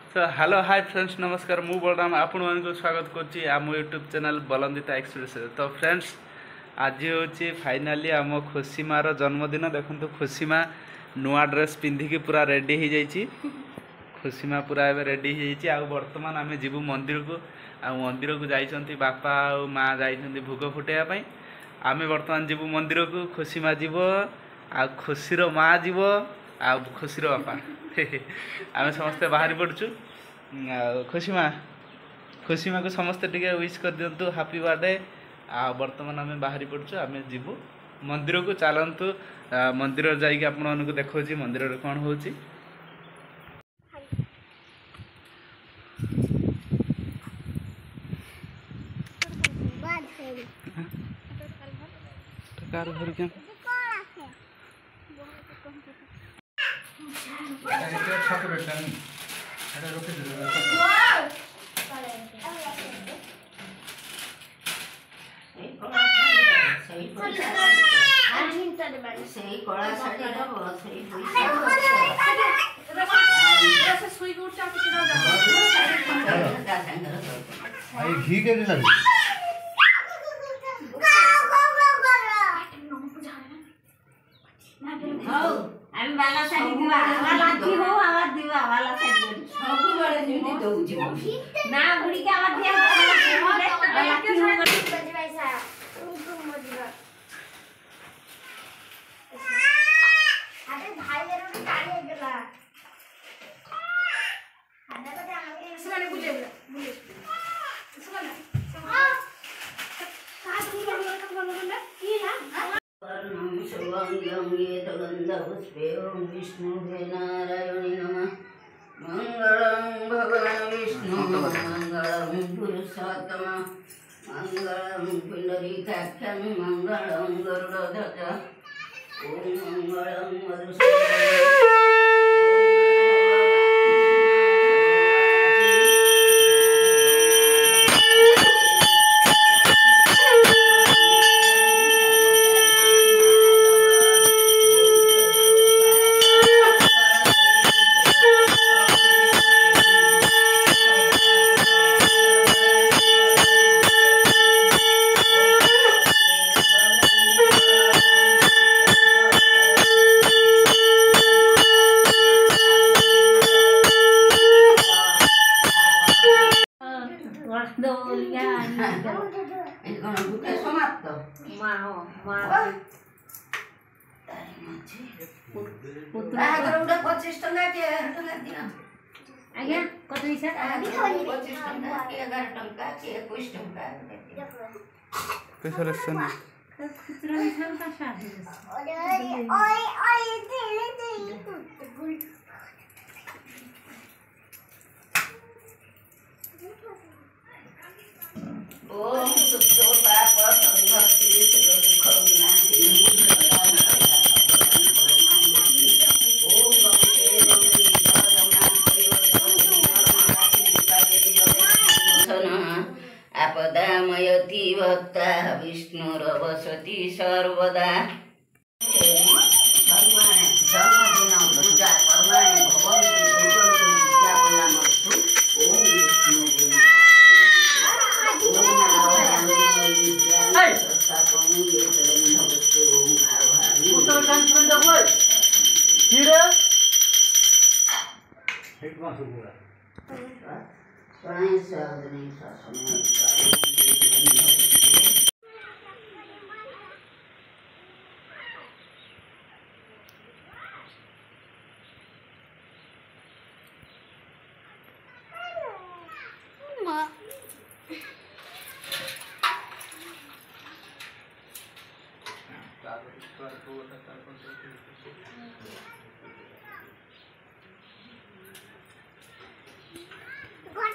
So hello hi friends नमस्कार मु बलराम आपण मानक स्वागत करछि आम यूट्यूब चैनल बलंदिता एक्सप्रेस। तो फ्रेंड्स आज हूँ फाइनाली आम खुशीमार जन्मदिन। देखो खुशीमा नुआ ड्रेस पिंधिकी पूरा रेडी हो जाइए। खुशीमा पूरा एवं रेडी हो बर्तमान आम जीवु मंदिर को। मंदिर को जाइछंती बापा और माँ जाइछंती भोग फुटेया। आम बर्तमान जीवु मंदिर को। खुशीमा जीव आ खुशीर माँ जीव आ खुशीर बापा आम समस्ते बाहरी पड़चु। खुशीमा को समस्ते टिके विश कर दिंतु हैप्पी बर्थडे। बर्तमान आम बाहरी पड़चु आम जीवु मंदिर को। चलतु मंदिर जाइए आपण को देखा मंदिर कौन हो। घी के लगे আমি বালা শাড়ি দিবা বালা কি হো আবার দিবা বালা শাড়ি সব বড় জিনিস দউজি না বুড়ি কে আবার দিয়া বালা কি হো বজি পয়সা উनको মজিবা আরে ভাই এর গাড়ি গেলা আরে তো আমাকে শুনে বুঝে বুঝে শুনে কাজ কি বলবো কি না विष्णुवे नारायणे नमः। मंगलं भगवान् विष्णु मंगलं पुरुषोत्तम मंगलं पुंडरीकाक्षं मंगलं गरुडध्वज ओम मंगलं मधुसूदन। आज्ञा कत हिसाब 25 टंका 11 टंका 21 टंका पैसा लसन खुचरा हिसाब का शादी ओम सुतो पाप संभक्ति दुख विनाशि आपदामयति भक्ता विष्णुरवसति सर्वदा। God